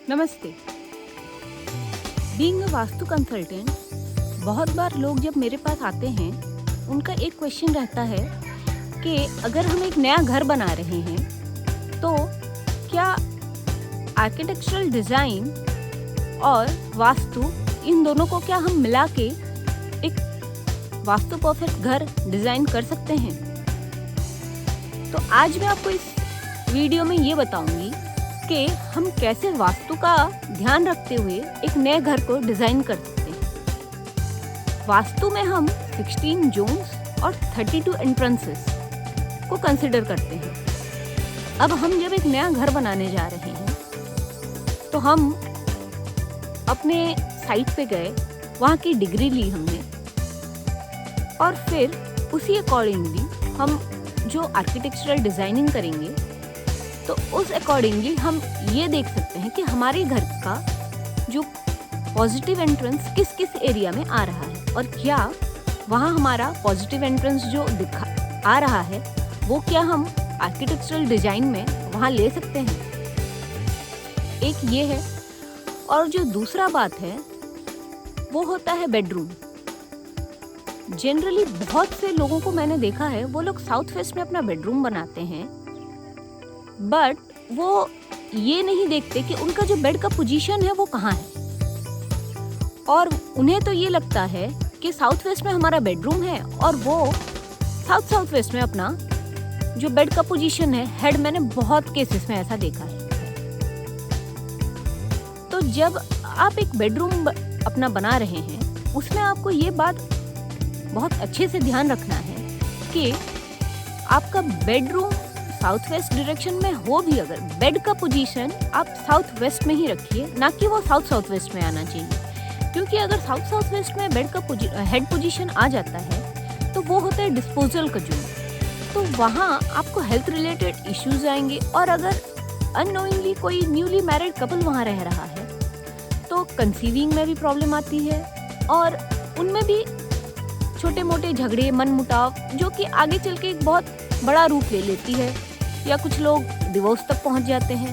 नमस्ते। Being a vastu consultant, बहुत बार लोग जब मेरे पास आते हैं, उनका एक क्वेश्चन रहता है कि अगर हम एक नया घर बना रहे हैं, तो क्या आर्किटेक्चरल डिज़ाइन और वास्तु इन दोनों को क्या हम मिला के एक वास्तु परफेक्ट घर डिज़ाइन कर सकते हैं? तो आज मैं आपको इस वीडियो में ये बताऊंगी कि हम कैसे वास्तु का ध्यान रखते हुए एक नए घर को डिज़ाइन कर सकते हैं। वास्तु में हम 16 जोन्स और 32 एंट्रेंसेस को कंसिडर करते हैं। अब हम जब एक नया घर बनाने जा रहे हैं, तो हम अपने साइट पे गए, वहाँ की डिग्री ली हमने, और फिर उसी अकॉर्डिंगली हम जो आर्किटेक्चरल डिज़ाइनिंग करेंगे, तो उस अकॉर्डिंगली हम ये देख सकते हैं कि हमारे घर का जो पॉजिटिव एंट्रेंस किस किस एरिया में आ रहा है, और क्या वहाँ हमारा पॉजिटिव एंट्रेंस जो आ रहा है वो क्या हम आर्किटेक्चरल डिज़ाइन में वहाँ ले सकते हैं। एक ये है, और जो दूसरा बात है वो होता है बेडरूम। जनरली बहुत से लोगों को मैंने देखा है, वो लोग साउथ वेस्ट में अपना बेडरूम बनाते हैं, बट वो ये नहीं देखते कि उनका जो बेड का पोजीशन है वो कहाँ है। और उन्हें तो ये लगता है कि साउथ वेस्ट में हमारा बेडरूम है, और वो साउथ वेस्ट में अपना जो बेड का पोजीशन है, हेड, मैंने बहुत केसेस में ऐसा देखा है। तो जब आप एक बेडरूम अपना बना रहे हैं, उसमें आपको ये बात बहुत अच्छे से ध्यान रखना है कि आपका बेडरूम साउथ वेस्ट डायरेक्शन में हो भी, अगर बेड का पोजीशन आप साउथ वेस्ट में ही रखिए, ना कि वो साउथ वेस्ट में आना चाहिए। क्योंकि अगर साउथ वेस्ट में बेड का हेड पोजीशन आ जाता है, तो वो होता है डिस्पोजल का जोन। तो वहाँ आपको हेल्थ रिलेटेड इश्यूज आएंगे, और अगर अननोइंगली कोई न्यूली मैरिड कपल वहाँ रह रहा है, तो कंसीविंग में भी प्रॉब्लम आती है, और उनमें भी छोटे मोटे झगड़े, मनमुटाव, जो कि आगे चल के एक बहुत बड़ा रूप ले लेती है, या कुछ लोग डिवोर्स तक पहुंच जाते हैं।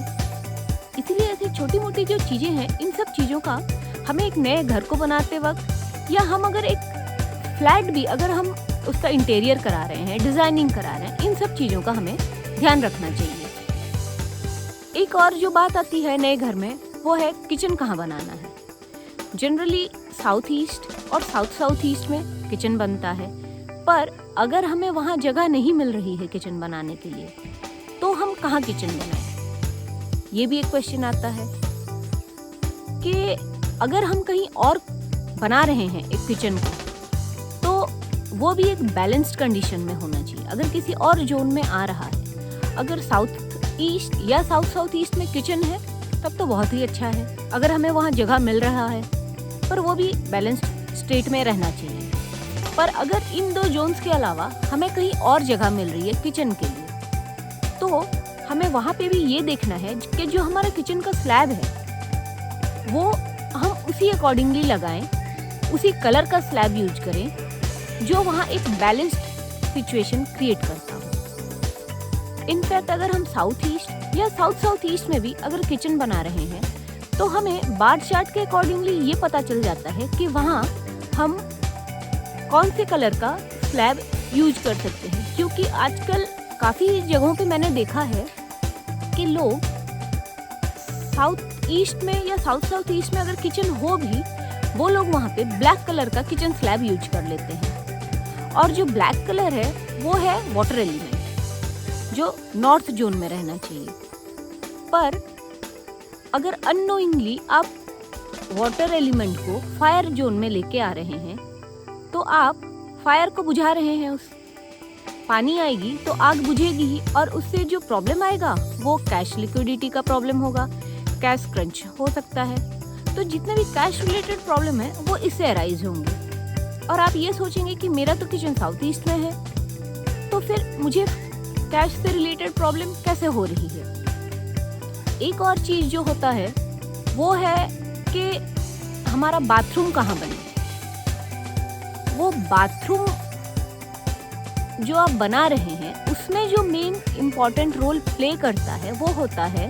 इसीलिए ऐसी छोटी मोटी जो चीज़ें हैं, इन सब चीज़ों का हमें एक नए घर को बनाते वक्त, या हम अगर एक फ्लैट भी अगर हम उसका इंटीरियर करा रहे हैं, डिज़ाइनिंग करा रहे हैं, इन सब चीज़ों का हमें ध्यान रखना चाहिए। एक और जो बात आती है नए घर में, वो है किचन कहाँ बनाना है। जनरली साउथ ईस्ट और साउथ ईस्ट में किचन बनता है, पर अगर हमें वहाँ जगह नहीं मिल रही है किचन बनाने के लिए, तो हम कहाँ किचन बनाएं? ये भी एक क्वेश्चन आता है कि अगर हम कहीं और बना रहे हैं एक किचन को, तो वो भी एक बैलेंस्ड कंडीशन में होना चाहिए। अगर किसी और जोन में आ रहा है, अगर साउथ ईस्ट या साउथ ईस्ट में किचन है, तब तो बहुत ही अच्छा है। अगर हमें वहाँ जगह मिल रहा है, पर वो भी बैलेंस्ड स्टेट में रहना चाहिए। पर अगर इन दो जोन्स के अलावा हमें कहीं और जगह मिल रही है किचन के लिए, तो हमें वहाँ पे भी ये देखना है कि जो हमारा किचन का स्लैब है, वो हम उसी अकॉर्डिंगली लगाएं, उसी कलर का स्लैब यूज करें, जो वहाँ एक बैलेंस्ड सिचुएशन क्रिएट करता हो। इनफैक्ट अगर हम साउथ ईस्ट या साउथ ईस्ट में भी अगर किचन बना रहे हैं, तो हमें बार चार्ट के अकॉर्डिंगली ये पता चल जाता है कि वहाँ हम कौन से कलर का स्लैब यूज कर सकते हैं। क्योंकि आजकल काफ़ी जगहों पे मैंने देखा है कि लोग साउथ ईस्ट में या साउथ ईस्ट में अगर किचन हो भी, वो लोग वहाँ पे ब्लैक कलर का किचन स्लैब यूज कर लेते हैं। और जो ब्लैक कलर है, वो है वाटर एलिमेंट, जो नॉर्थ जोन में रहना चाहिए। पर अगर अननोइंगली आप वाटर एलिमेंट को फायर जोन में लेके आ रहे हैं, तो आप फायर को बुझा रहे हैं। उस पानी आएगी तो आग बुझेगी ही, और उससे जो प्रॉब्लम आएगा वो कैश लिक्विडिटी का प्रॉब्लम होगा, कैश क्रंच हो सकता है। तो जितने भी कैश रिलेटेड प्रॉब्लम है, वो इससे अराइज होंगे। और आप ये सोचेंगे कि मेरा तो किचन साउथ ईस्ट में है, तो फिर मुझे कैश से रिलेटेड प्रॉब्लम कैसे हो रही है। एक और चीज़ जो होता है, वो है कि हमारा बाथरूम कहाँ बने। वो बाथरूम जो आप बना रहे हैं, उसमें जो मेन इम्पॉर्टेंट रोल प्ले करता है, वो होता है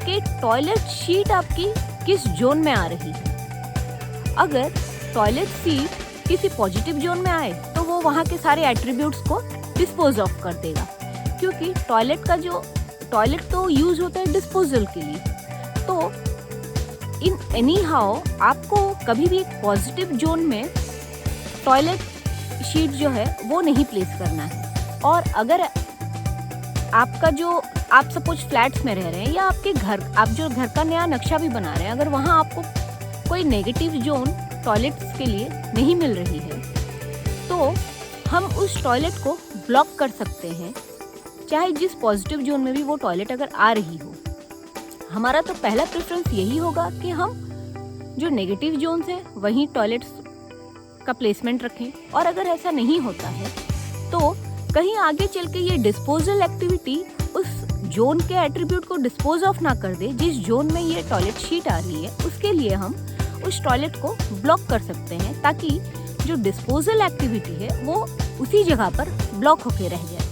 कि टॉयलेट शीट आपकी किस जोन में आ रही है। अगर टॉयलेट सीट किसी पॉजिटिव जोन में आए तो वो वहाँ के सारे एट्रीब्यूट्स को डिस्पोज ऑफ कर देगा, क्योंकि टॉयलेट तो यूज होता है डिस्पोजल के लिए। तो इन एनी हाउ आपको कभी भी एक पॉजिटिव जोन में टॉयलेट शीट जो है वो नहीं प्लेस करना है। और अगर आप सपोज फ्लैट्स में रह रहे हैं या आप जो घर का नया नक्शा भी बना रहे हैं, अगर वहाँ आपको कोई नेगेटिव जोन टॉयलेट्स के लिए नहीं मिल रही है तो हम उस टॉयलेट को ब्लॉक कर सकते हैं, चाहे जिस पॉजिटिव जोन में भी वो टॉयलेट अगर आ रही हो। हमारा तो पहला प्रेफरेंस यही होगा कि हम जो नेगेटिव जोन है वहीं टॉयलेट्स का प्लेसमेंट रखें। और अगर ऐसा नहीं होता है तो कहीं आगे चल के ये डिस्पोजल एक्टिविटी उस जोन के एट्रीब्यूट को डिस्पोज ऑफ ना कर दे जिस जोन में ये टॉयलेट शीट आ रही है। उसके लिए हम उस टॉयलेट को ब्लॉक कर सकते हैं ताकि जो डिस्पोजल एक्टिविटी है वो उसी जगह पर ब्लॉक होके रह जाए।